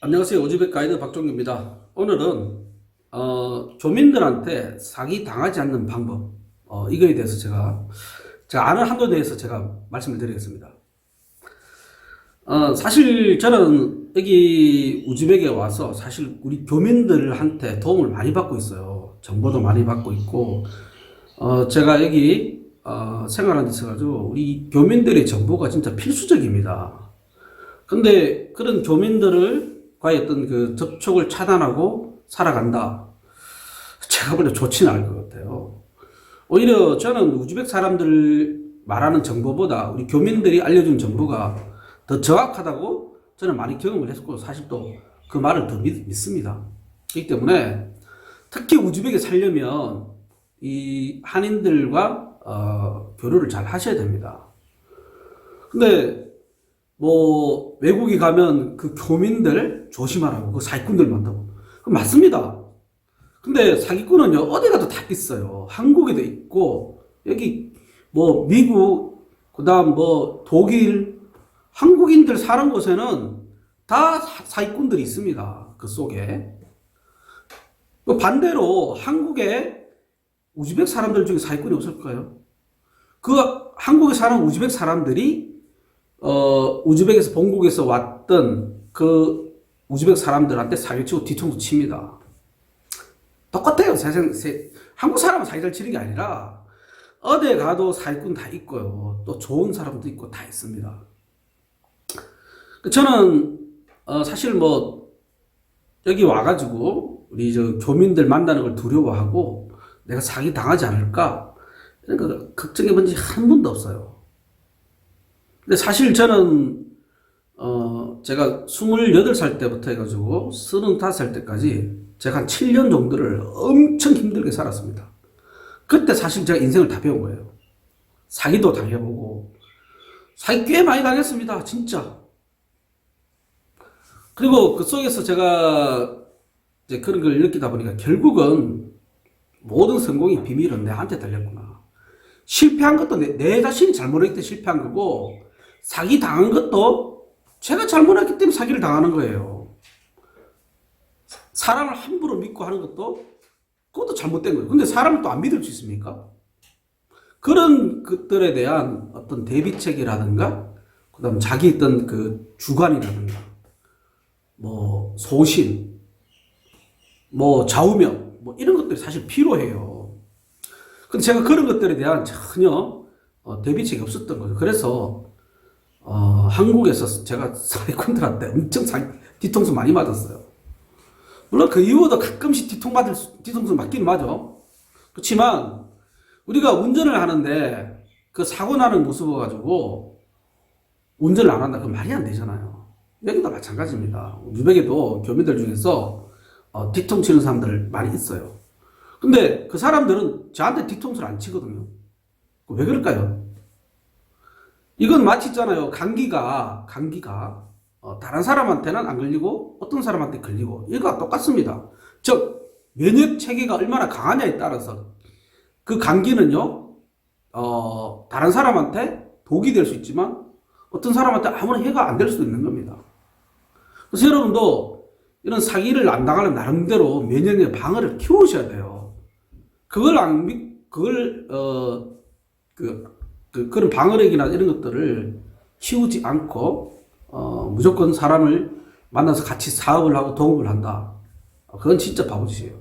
안녕하세요. 우즈벡 가이드 박종규입니다. 오늘은 조민들한테 사기 당하지 않는 방법, 이거에 대해서 제가 아는 한도에 대해서 제가 말씀을 드리겠습니다. 사실 저는 여기 우즈벡에 와서 사실 우리 교민들한테 도움을 많이 받고 있어요. 정보도 많이 받고 있고, 제가 여기 생활하는 데 있어가지고 우리 교민들의 정보가 진짜 필수적입니다. 근데 그런 교민들과의 어떤 그 접촉을 차단하고 살아간다. 제가 볼때 좋지는 않을 것 같아요. 오히려 저는 우즈벡 사람들 말하는 정보보다 우리 교민들이 알려준 정보가 더 정확하다고 저는 많이 경험을 했고, 사실 또 그 말을 더 믿습니다. 그렇기 때문에 특히 우즈벡에 살려면 이 한인들과 교류를 잘 하셔야 됩니다. 근데 뭐 외국에 가면 그 교민들 조심하라고, 그 사기꾼들 많다고. 맞습니다. 근데 사기꾼은요 어디 가도 다 있어요. 한국에도 있고, 여기 뭐 미국, 그다음 뭐 독일, 한국인들 사는 곳에는 다 사기꾼들이 있습니다. 그 속에. 반대로 한국에 우즈벡 사람들 중에 사기꾼이 없을까요? 그 한국에 사는 우즈벡 사람들이 우즈벡에서 본국에서 왔던 그 우즈벡 사람들한테 사기치고 뒤통수 칩니다. 똑같아요. 한국 사람은 사기를 치는 게 아니라 어디에 가도 사기꾼 다 있고요. 또 좋은 사람도 있고 다 있습니다. 저는 사실 뭐 여기 와가지고 우리 저 교민들 만나는 걸 두려워하고 내가 사기 당하지 않을까 이런 거 걱정해 본 적 한 번도 없어요. 근데 사실 저는 제가 28살 때부터 해가지고 35살 때까지 제가 한 7년 정도를 엄청 힘들게 살았습니다. 그때 사실 제가 인생을 다 배운 거예요. 사기도 당해보고, 사기 꽤 많이 당했습니다. 진짜. 그리고 그 속에서 제가 이제 그런 걸 느끼다 보니까 결국은 모든 성공의 비밀은 내한테 달렸구나. 실패한 것도 내 자신이 잘못했기 때문에 실패한 거고, 사기 당한 것도 제가 잘못했기 때문에 사기를 당하는 거예요. 사람을 함부로 믿고 하는 것도 그것도 잘못된 거예요. 근데 사람을 또 안 믿을 수 있습니까? 그런 것들에 대한 어떤 대비책이라든가, 그 다음 자기 어떤 그 주관이라든가, 뭐 소신, 뭐 좌우명, 뭐 이런 것들이 사실 필요해요. 근데 제가 그런 것들에 대한 전혀 대비책이 없었던 거죠. 그래서 한국에서 제가 사기꾼들한테 엄청 뒤통수 많이 맞았어요. 물론 그 이후에도 가끔씩 뒤통수 맞긴 맞아. 그렇지만 우리가 운전을 하는데 그 사고 나는 모습을 가지고 운전을 안 한다, 그건 말이 안 되잖아요. 여기도 마찬가지입니다. 우즈벡에도 교민들 중에서 뒤통수 치는 사람들 많이 있어요. 근데 그 사람들은 저한테 뒤통수를 안 치거든요. 왜 그럴까요? 이건 마치 있잖아요. 감기가 다른 사람한테는 안 걸리고 어떤 사람한테 걸리고, 이거가 똑같습니다. 즉 면역 체계가 얼마나 강하냐에 따라서 그 감기는요 다른 사람한테 독이 될 수 있지만 어떤 사람한테 아무런 해가 안 될 수도 있는 겁니다. 그래서 여러분도 이런 사기를 안 당하는 나름대로 면역력 방어를 키우셔야 돼요. 그런 방어력이나 이런 것들을 키우지 않고 무조건 사람을 만나서 같이 사업을 하고 동업을 한다. 그건 진짜 바보짓이에요.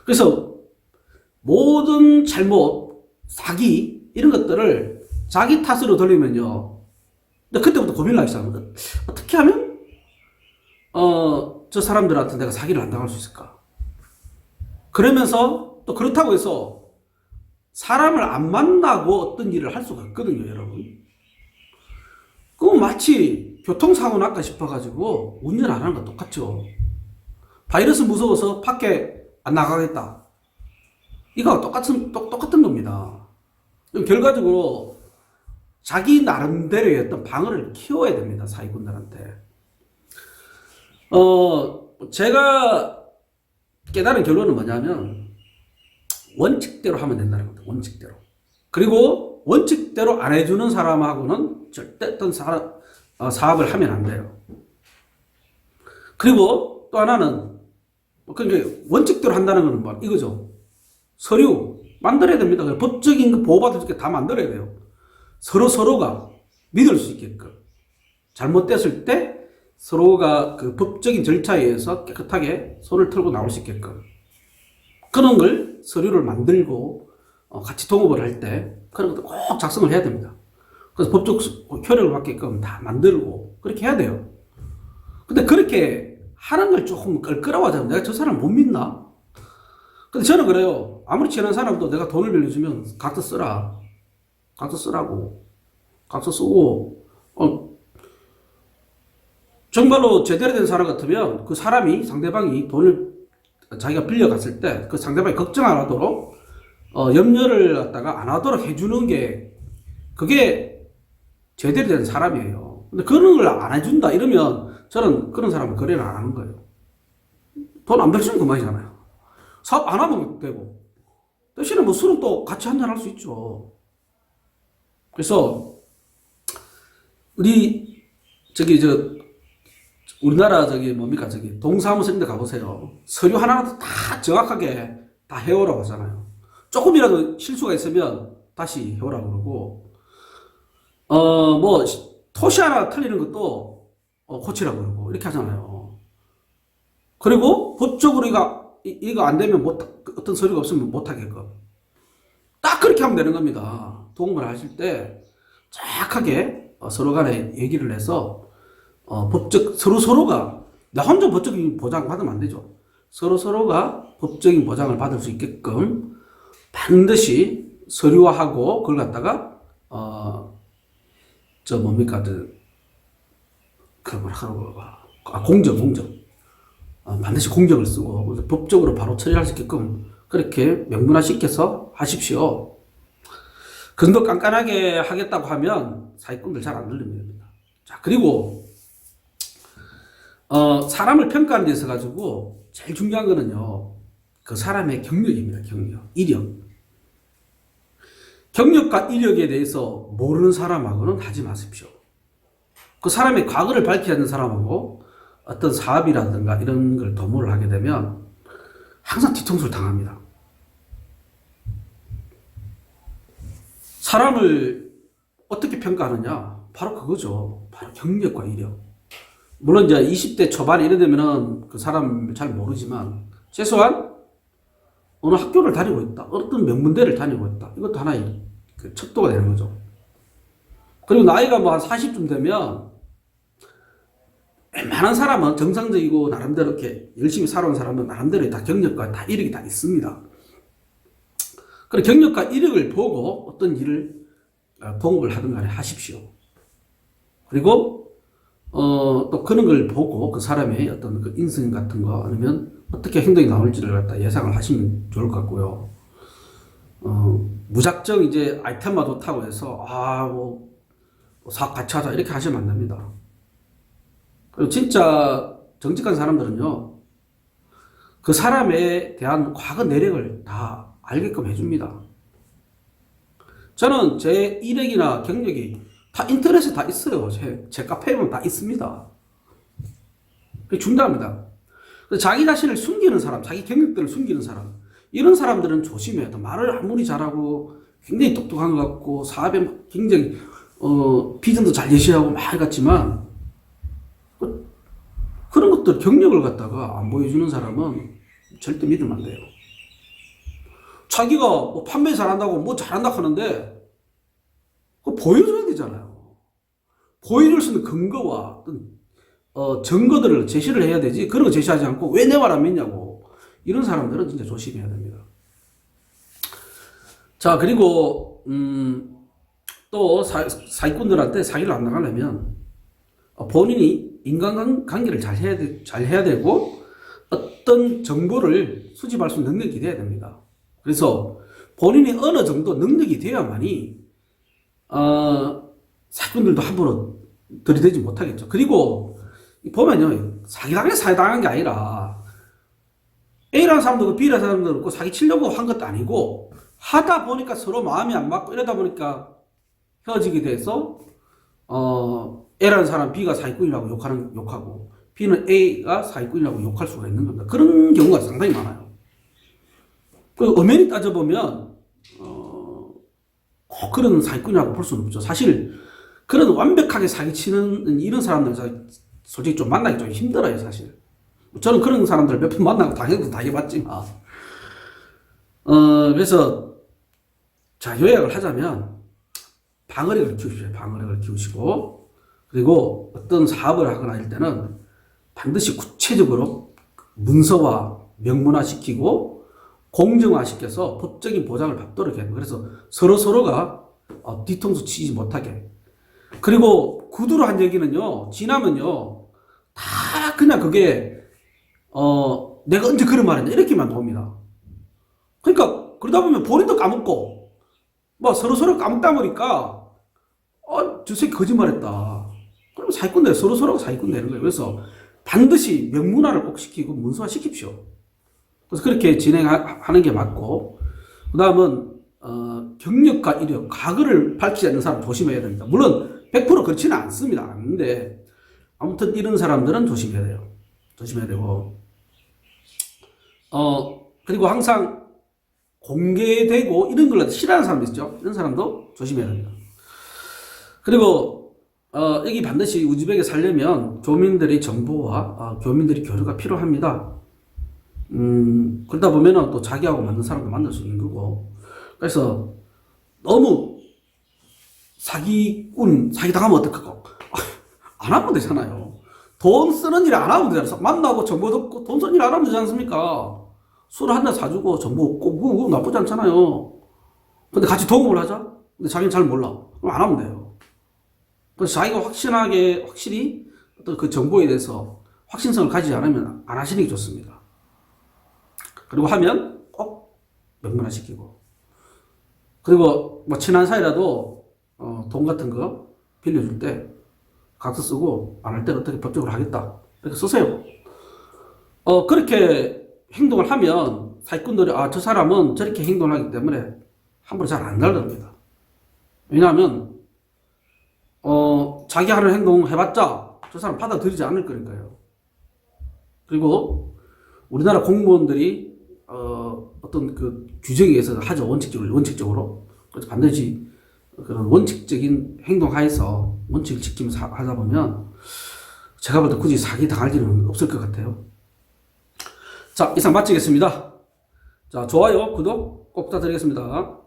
그래서 모든 잘못, 사기 이런 것들을 자기 탓으로 돌리면요, 근데 그때부터 고민을 하기 시작합니다. 어떻게 하면 저 사람들한테 내가 사기를 안 당할 수 있을까? 그러면서 또 그렇다고 해서 사람을 안 만나고 어떤 일을 할 수가 없거든요, 여러분. 그건 마치 교통사고 났다 싶어가지고 운전 안 하는 거 똑같죠. 바이러스 무서워서 밖에 안 나가겠다, 이거 똑같은 겁니다. 결과적으로 자기 나름대로의 어떤 방어를 키워야 됩니다, 사기꾼들한테. 제가 깨달은 결론은 뭐냐면 원칙대로 하면 된다는 겁니다. 원칙대로. 그리고 원칙대로 안 해주는 사람하고는 절대 어떤 사업을 하면 안 돼요. 그리고 또 하나는 그러니까 원칙대로 한다는 건 뭐 이거죠. 서류 만들어야 됩니다. 법적인 거 보호받을 수 있게 다 만들어야 돼요. 서로가 믿을 수 있게끔. 잘못됐을 때 서로가 그 법적인 절차에 의해서 깨끗하게 손을 털고 나올 수 있게끔. 그런 걸 서류를 만들고 같이 동업을 할 때 그런 것도 꼭 작성을 해야 됩니다. 그래서 법적 효력을 받게끔 다 만들고 그렇게 해야 돼요. 근데 그렇게 하는 걸 조금 껄끄러워하자면 내가 저 사람 못 믿나? 근데 저는 그래요. 아무리 친한 사람도 내가 돈을 빌려주면 각서 쓰라. 각서 쓰라고. 각서 쓰고 정말로 제대로 된 사람 같으면 그 사람이 상대방이 돈을 자기가 빌려갔을 때 그 상대방이 걱정 안 하도록 염려를 갖다가 안 하도록 해주는 게 그게 제대로 된 사람이에요. 근데 그런 걸 안 해준다 이러면 저는 그런 사람은 거래를 안 하는 거예요. 돈 안 빌려주면 그만이잖아요. 사업 안 하면 되고 대신에 뭐 술은 또 같이 한잔 할 수 있죠. 그래서 우리나라 뭡니까 동사무소 인데 가보세요. 서류 하나라도 다 정확하게 다 해오라고 하잖아요. 조금이라도 실수가 있으면 다시 해오라고 그러고 뭐 토시 하나 틀리는 것도 고치라고 그러고 이렇게 하잖아요. 그리고 법적으로 이거 안 되면 어떤 서류가 없으면 못 하게끔 딱 그렇게 하면 되는 겁니다. 동업을 하실 때 정확하게 서로 간에 얘기를 해서 서로가 나 혼자 법적인 보장 받으면 안 되죠. 서로가 법적인 보장을 받을 수 있게끔 반드시 서류화하고 그걸 갖다가 공정 반드시 공정을 쓰고 법적으로 바로 처리할 수 있게끔 그렇게 명문화시켜서 하십시오. 그 정도 깐깐하게 하겠다고 하면 사기꾼들 잘 안 들립니다. 자, 그리고 사람을 평가하는 데 있어 가지고 제일 중요한 거는요. 그 사람의 경력입니다. 경력과 이력에 대해서 모르는 사람하고는 하지 마십시오. 그 사람의 과거를 밝히지 않는 사람하고 어떤 사업이라든가 이런 걸 도모를 하게 되면 항상 뒤통수를 당합니다. 사람을 어떻게 평가하느냐? 바로 그거죠. 바로 경력과 이력. 물론 이제 20대 초반 이래 되면은 그 사람을 잘 모르지만 최소한 어느 학교를 다니고 있다. 어떤 명문대를 다니고 있다. 이것도 하나의 그 척도가 되는 거죠. 그리고 나이가 뭐 한 40쯤 되면 웬만한 사람은 정상적이고 나름대로 이렇게 열심히 살아온 사람은 나름대로 다 경력과 다 이력이 다 있습니다. 그리고 경력과 이력을 보고 어떤 일을 동업을 하든 간에 하십시오. 그리고 또 그런 걸 보고 그 사람의 어떤 그 인성 같은 거 아니면 어떻게 행동이 나올지를 갖다 예상을 하시면 좋을 것 같고요. 무작정 이제 아이템만 좋다고 해서 사업 같이 하자 이렇게 하시면 안 됩니다. 그리고 진짜 정직한 사람들은요, 그 사람에 대한 과거 내력을 다 알게끔 해줍니다. 저는 제 이력이나 경력이 다 인터넷에 다 있어요. 제 카페에 보면 다 있습니다. 그게 중요합니다. 자기 자신을 숨기는 사람, 자기 경력들을 숨기는 사람, 이런 사람들은 조심해야 돼. 말을 아무리 잘하고 굉장히 똑똑한 것 같고 사업에 굉장히 비전도 잘 제시하고 말 같지만 그런 것들 경력을 갖다가 안 보여주는 사람은 절대 믿으면 안 돼요. 자기가 뭐 판매 잘한다고 뭐 잘한다 하는데 그거 보여줘야 되잖아요. 보여줄 수 있는 근거와 어떤 증거들을 제시를 해야 되지. 그런 거 제시하지 않고 왜 내 말 안 믿냐고. 이런 사람들은 진짜 조심해야 됩니다. 자, 그리고 또 사기꾼들한테 사기를 안 나가려면 본인이 인간관계를 잘 해야 되고 어떤 정보를 수집할 수 있는 능력이 돼야 됩니다. 그래서 본인이 어느 정도 능력이 돼야만이 사기꾼들도 함부로 들이대지 못하겠죠. 그리고 보면요, 사기당한 게 아니라 A라는 사람도 있고 B라는 사람도 있고 사기 치려고 한 것도 아니고 하다 보니까 서로 마음이 안 맞고 이러다 보니까 헤어지게 돼서 A라는 사람 B가 사기꾼이라고 욕하고 B는 A가 사기꾼이라고 욕할 수가 있는 겁니다. 그런 경우가 상당히 많아요. 그 엄연히 따져보면 꼭 그런 사기꾼이라고 볼 수는 없죠. 사실 그런 완벽하게 사기치는 이런 사람들 솔직히 좀 만나기 좀 힘들어요, 사실. 저는 그런 사람들 몇 번 만나고 당해봤지만 그래서 자, 요약을 하자면 방어력을 키우십시오. 방어력을 키우시고, 그리고 어떤 사업을 하거나 할 때는 반드시 구체적으로 문서화, 명문화시키고 공정화시켜서 법적인 보장을 받도록 해야 돼요. 그래서 서로가 뒤통수 치지 못하게. 그리고 구두로 한 얘기는요, 지나면요, 다 그냥 그게 내가 언제 그런 말 했냐 이렇게만 나옵니다. 그러니까 그러다 보면 본인도 까먹고 뭐 서로 까먹다 보니까 저 새끼 거짓말했다. 그럼 사기꾼 돼. 서로가 사기꾼 되는 거예요. 그래서 반드시 명문화를 꼭 시키고 문서화 시킵시오. 그래서 그렇게 진행하는 게 맞고, 그 다음은 경력과 이력, 과거를 밝히지 않는 사람 조심해야 됩니다. 물론 100% 그렇지는 않습니다. 않는데 아무튼 이런 사람들은 조심해야 돼요. 조심해야 되고, 그리고 항상 공개되고 이런 걸 싫어하는 사람도 있죠. 이런 사람도 조심해야 됩니다. 그리고 여기 반드시 우즈벡에 살려면 교민들의 정보와 교민들의 교류가 필요합니다. 그러다 보면은 또 자기하고 맞는 사람도 만날 수 있는 거고. 그래서 너무 사기당하면 어떡하고. 안 하면 되잖아요. 돈 쓰는 일 안 하면 되잖아요. 만나고 정보 듣고 돈 쓰는 일 안 하면 되지 않습니까? 술 한 잔 사주고 정보 얻고 그거 나쁘지 않잖아요. 근데 같이 도움을 하자? 근데 자기는 잘 몰라. 그럼 안 하면 돼요. 그래서 자기가 확실히 어떤 그 정보에 대해서 확신성을 가지지 않으면 안 하시는 게 좋습니다. 그리고 하면 꼭 명문화시키고. 그리고 뭐 친한 사이라도 돈 같은 거 빌려줄 때 각서 쓰고 안 할 때는 어떻게 법적으로 하겠다. 이렇게 쓰세요. 그렇게 행동을 하면 사기꾼들이 저 사람은 저렇게 행동을 하기 때문에 함부로 잘 안 날립니다. 왜냐하면 자기 하는 행동 해봤자 저 사람 받아들이지 않을 거니까요. 그리고 우리나라 공무원들이 어떤 그 규정에 의해서 하죠. 원칙적으로. 그래서 반드시 그런 원칙적인 행동 하에서 원칙을 지키면서 하다 보면 제가 볼 때 굳이 사기 당할 일은 없을 것 같아요. 자, 이상 마치겠습니다. 자, 좋아요, 구독 꼭 부탁드리겠습니다.